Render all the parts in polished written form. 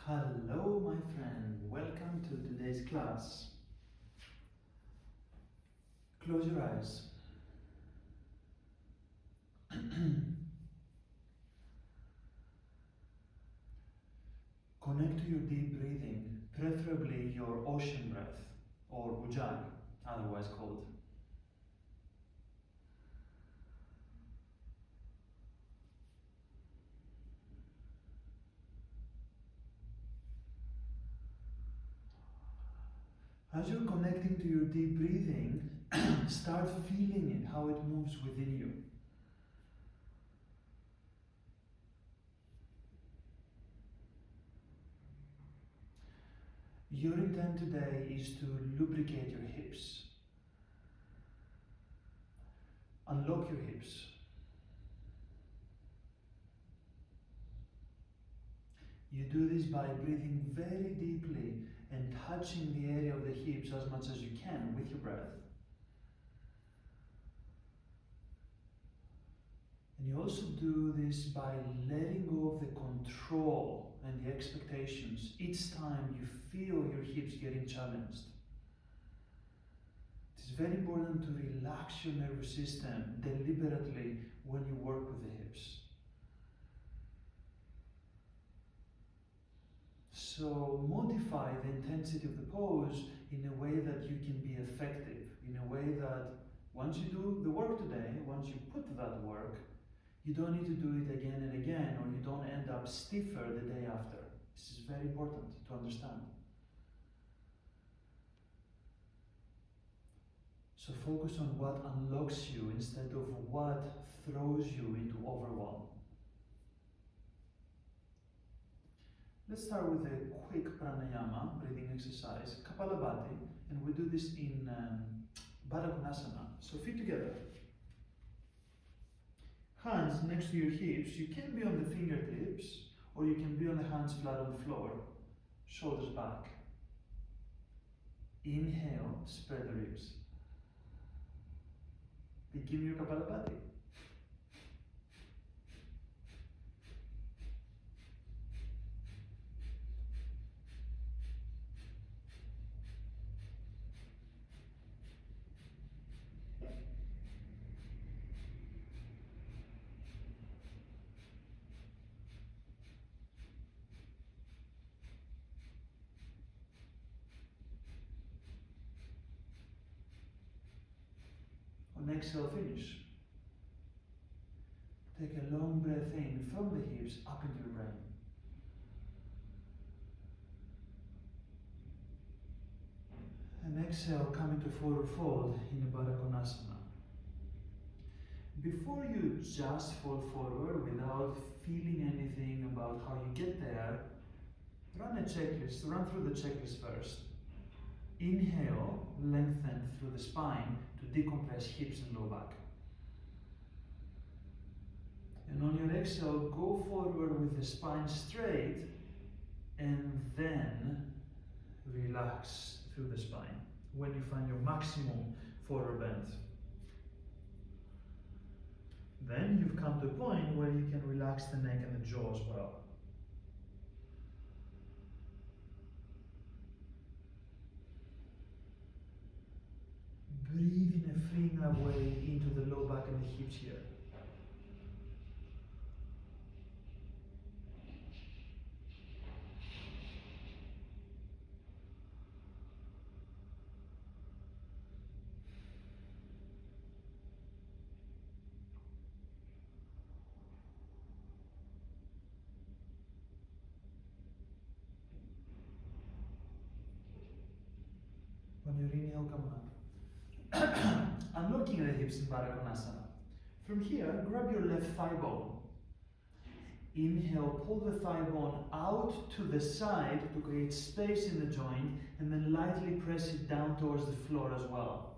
Hello my friend, welcome to today's class. Close your eyes. Connect to your deep breathing, preferably your ocean breath or ujjayi, otherwise called. As you're connecting to your deep breathing, start feeling it, how it moves within you. Your intent today is to lubricate your hips. Unlock your hips. You do this by breathing very deeply and touching the area of the hips as much as you can with your breath. And you also do this by letting go of the control and the expectations each time you feel your hips getting challenged. It's very important to relax your nervous system deliberately when you work with the hips. So modify the intensity of the pose in a way that you can be effective, in a way that once you do the work today, once you put that work, you don't need to do it again and again, or you don't end up stiffer the day after. This is very important to understand. So focus on what unlocks you instead of what throws you into overwhelm. Let's start with a quick pranayama, breathing exercise, Kapalabhati, and we do this in Baddha Konasana. So feet together. Hands next to your hips. You can be on the fingertips, or you can be on the hands flat on the floor, shoulders back. Inhale, spread the ribs. Begin your Kapalabhati. On exhale, finish. Take a long breath in from the hips up into your brain. And exhale, come into forward fold in a Baddha Konasana. Before you just fall forward without feeling anything about how you get there, run a checklist, run through the checklist first. Inhale, lengthen through the spine to decompress hips and low back. And on your exhale, go forward with the spine straight and then relax through the spine when you find your maximum forward bend. Then you've come to a point where you can relax the neck and the jaw as well. Breathe in a freeing way into the low back and the hips here. On your inhale, come up. Unlocking the hips in Baddha Konasana. From here, grab your left thigh bone. Inhale, pull the thigh bone out to the side to create space in the joint, and then lightly press it down towards the floor as well.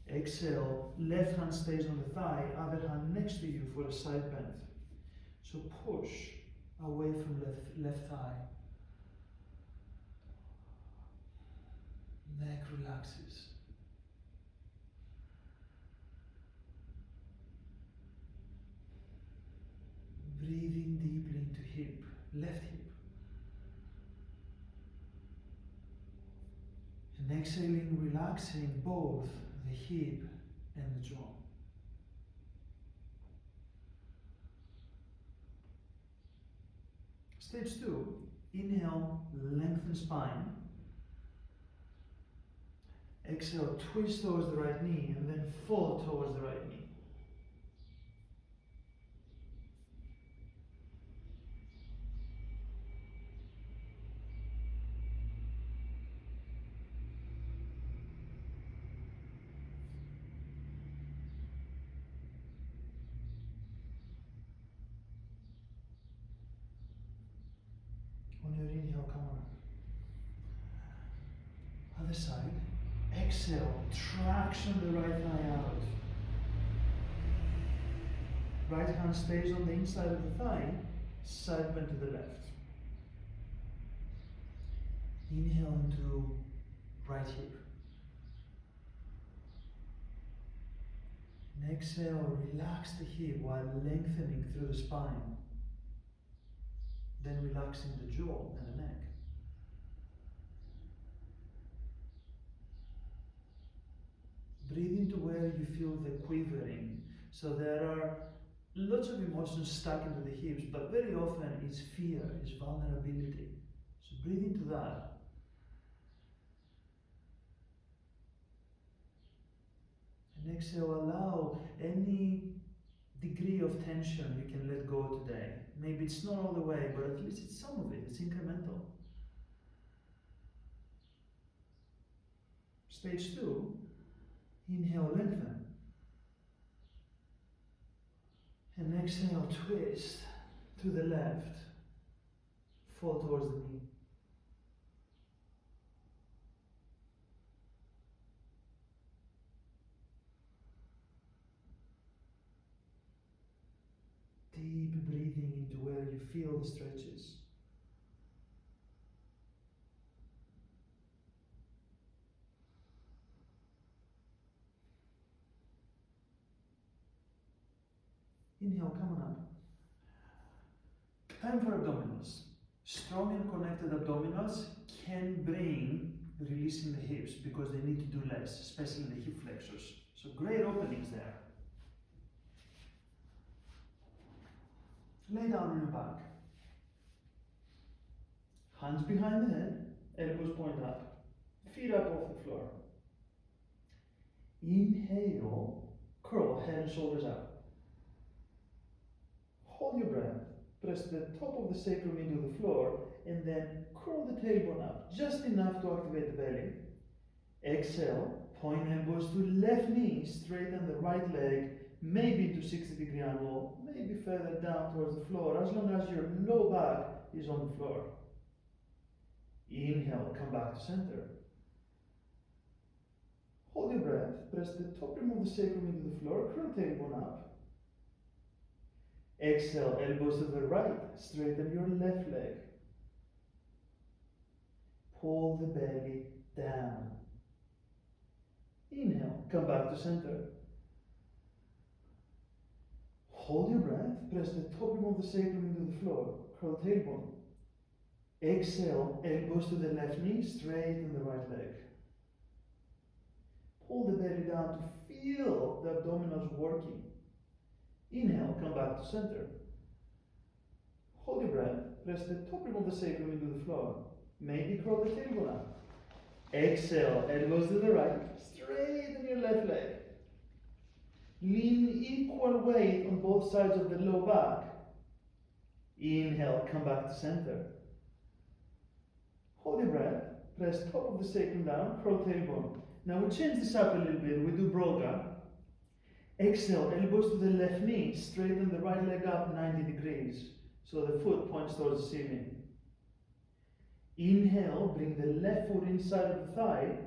Exhale, left hand stays on the thigh, other hand next to you for a side bend. So push away from left thigh. Neck relaxes. Breathing deeply into hips. left hip. And exhaling, relaxing both the hip and the jaw. Stage 2, inhale, lengthen spine. Exhale, twist towards the right knee and then fold towards the right knee. On your inhale, come on. Other side. Exhale, traction the right thigh out. Right hand stays on the inside of the thigh, side bend to the left. Inhale into right hip. And exhale, relax the hip while lengthening through the spine. Then relaxing the jaw and the neck. Breathe into where you feel the quivering. So there are lots of emotions stuck into the hips, but very often it's fear, it's vulnerability. So breathe into that. And exhale, allow any degree of tension you can let go today. Maybe it's not all the way, but at least it's some of it, it's incremental. Stage 2, inhale, lengthen. And exhale, twist to the left, fall towards the knee. Deep breathing into where you feel the stretches. Inhale, come on up. Time for abdominals. Strong and connected abdominals can bring releasing the hips because they need to do less, especially in the hip flexors. So great openings there. Lay down on your back. Hands behind the head, elbows point up, feet up off the floor. Inhale, curl, head and shoulders up. Hold your breath, press the top of the sacrum into the floor, and then curl the tailbone up, just enough to activate the belly. Exhale, point elbows to left knee, straighten the right leg, maybe to 60-degree angle, maybe further down towards the floor, as long as your low back is on the floor. Inhale, come back to center. Hold your breath, press the top rim of the sacrum into the floor, curl tailbone up. Exhale, elbows to the right, straighten your left leg. Pull the belly down. Inhale, come back to center. Hold your breath, press the top rim of the sacrum into the floor, curl tailbone. Exhale, elbows to the left knee, straighten the right leg. Pull the belly down to feel the abdominals working. Inhale, come back to center. Hold your breath, press the top rim of the sacrum into the floor. Maybe curl the tailbone up. Exhale, elbows to the right, straighten your left leg. Lean equal weight on both sides of the low back. Inhale, come back to center. Hold your breath, press top of the sacrum down, curl tailbone. Now we change this up a little bit, we do broga. Exhale, elbows to the left knee, straighten the right leg up 90 degrees, so the foot points towards the ceiling. Inhale, bring the left foot inside of the thigh.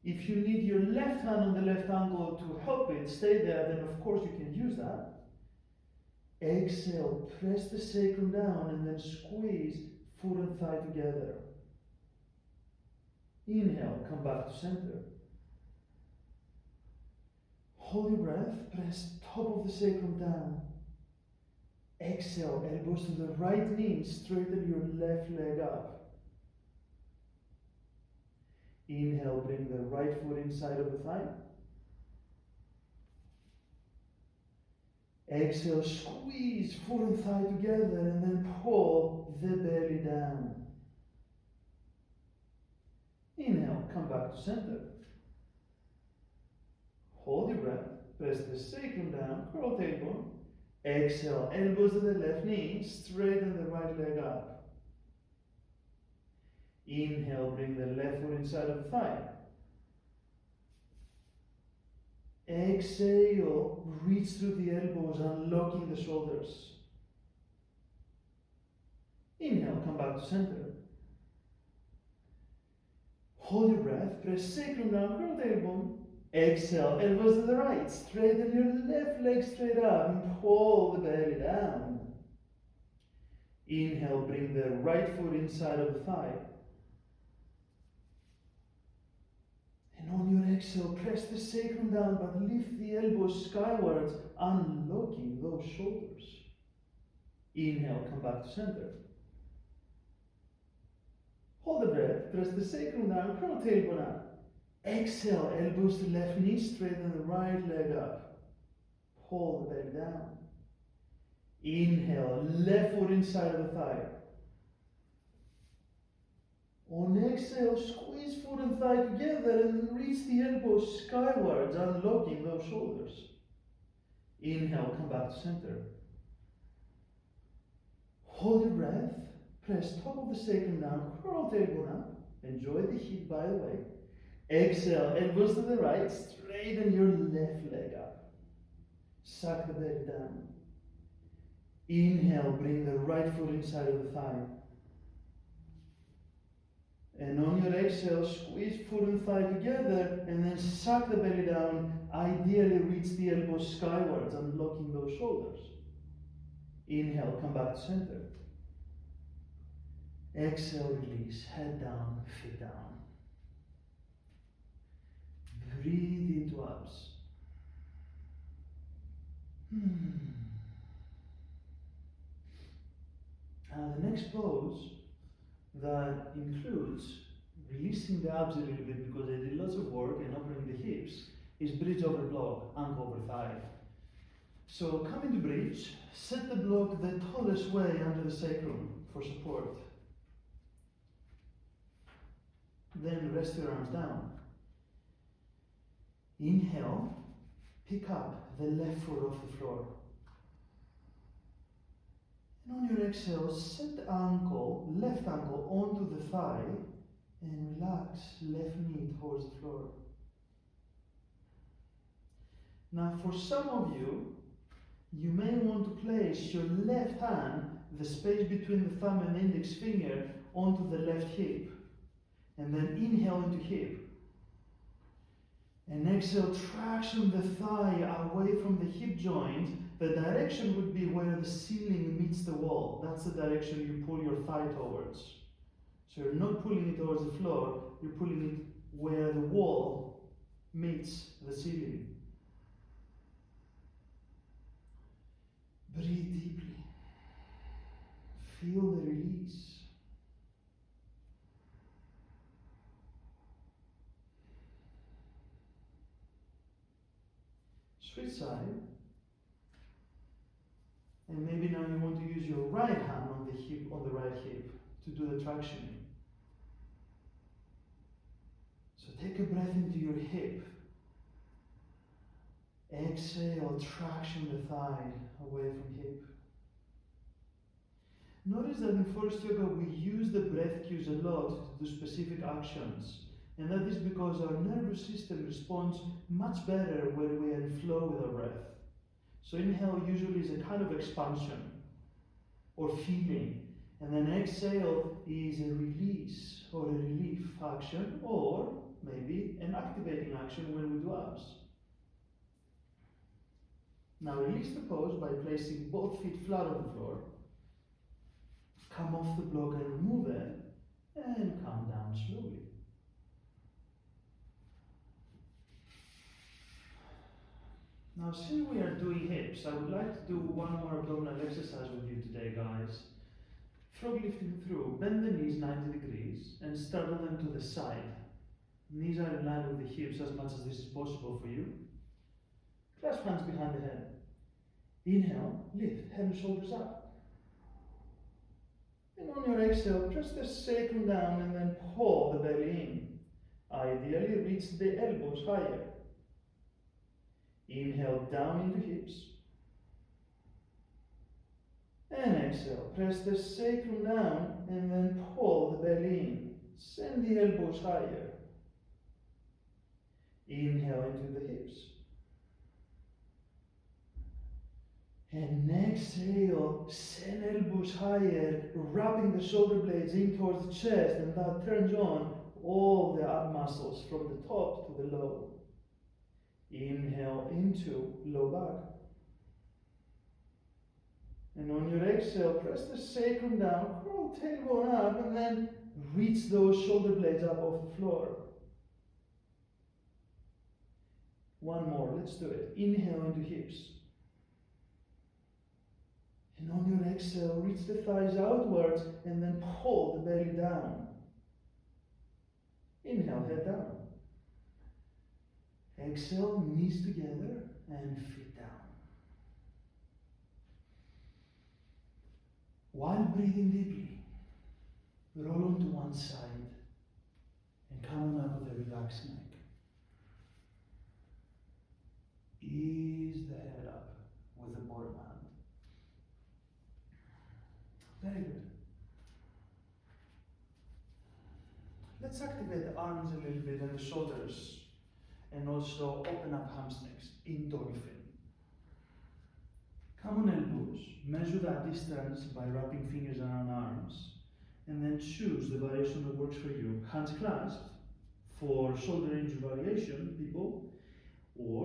If you need your left hand on the left ankle to help it stay there, then of course you can use that. Exhale, press the sacrum down and then squeeze foot and thigh together. Inhale, come back to center. Hold your breath, press top of the sacrum down. Exhale, elbows to the right knee, straighten your left leg up. Inhale, bring the right foot inside of the thigh. Exhale, squeeze foot and thigh together and then pull the belly down. Inhale, come back to center. Hold your breath, press the sacrum down, curl tailbone. Exhale, elbows to the left knee, straighten the right leg up. Inhale, bring the left foot inside of the thigh. Exhale, reach through the elbows, unlocking the shoulders. Inhale, come back to center. Hold your breath, press sacrum down, curl tailbone. Exhale, elbows to the right, straighten your left leg straight up and pull the belly down. Inhale, bring the right foot inside of the thigh. And on your exhale, press the sacrum down, but lift the elbows skywards, unlocking those shoulders. Inhale, come back to center. Hold the breath, press the sacrum down, curl tailbone up. Exhale, elbows to left knee, straighten the right leg up. Pull the belly down. Inhale, left foot inside of the thigh. On exhale, squeeze foot and thigh together and reach the elbows skywards, unlocking those shoulders. Inhale, come back to center. Hold your breath, press top of the sacrum down, curl tailbone up. Enjoy the heat, by the way. Exhale, elbows to the right, straighten your left leg up. Suck the belly down. Inhale, bring the right foot inside of the thigh. And on your exhale, squeeze foot and thigh together and then suck the belly down. Ideally reach the elbows skywards, unlocking those shoulders. Inhale, come back to center. Exhale, release, head down, feet down. Breathe into abs. The next pose that includes releasing the abs a little bit because I did lots of work and opening the hips is bridge over block, ankle over thigh. So come into bridge, set the block the tallest way under the sacrum for support. Then rest your arms down. Inhale, pick up the left foot off the floor. And on your exhale, set the ankle, left ankle onto the thigh and relax left knee towards the floor. Now for some of you, you may want to place your left hand, the space between the thumb and index finger, onto the left hip. And then inhale into hip. And exhale, traction the thigh away from the hip joint. The direction would be where the ceiling meets the wall. That's the direction you pull your thigh towards. So you're not pulling it towards the floor, you're pulling it where the wall meets the ceiling. Breathe deeply. Feel the release. Switch side. And maybe now you want to use your right hand on the hip, on the right hip, to do the traction. So take a breath into your hip. Exhale, traction the thigh away from hip. Notice that in Forrest Yoga we use the breath cues a lot to do specific actions. And that is because our nervous system responds much better when we are in flow with our breath. So inhale usually is a kind of expansion or feeling. And then exhale is a release or a relief action, or maybe an activating action when we do abs. Now release the pose by placing both feet flat on the floor. Come off the block and remove it, and come down slowly. Now, since we are doing hips, I would like to do one more abdominal exercise with you today, guys. Frog lifting through. Bend the knees 90 degrees and straddle them to the side. Knees are in line with the hips as much as this is possible for you. Clasp hands behind the head. Inhale, lift, head and shoulders up. And on your exhale, press the sacrum down and then pull the belly in. Ideally, reach the elbows higher. Inhale down into hips. And exhale, press the sacrum down and then pull the belly in. Send the elbows higher. Inhale into the hips. And exhale, send elbows higher, wrapping the shoulder blades in towards the chest, and that turns on all the ab muscles from the top to the low. Inhale into low back. And on your exhale, press the sacrum down, curl tailbone up, and then reach those shoulder blades up off the floor. One more, let's do it. Inhale into hips. And on your exhale, reach the thighs outwards and then pull the belly down. Inhale, head down. Exhale, knees together and feet down. While breathing deeply, roll onto one side and come on up with a relaxed neck. Ease the head up with the bottom hand. Very good. Let's activate the arms a little bit and the shoulders, and also open up hamstrings in dolphin. Come on elbows, measure that distance by wrapping fingers around arms, and then choose the variation that works for you. Hands clasped for shoulder injury variation, people, or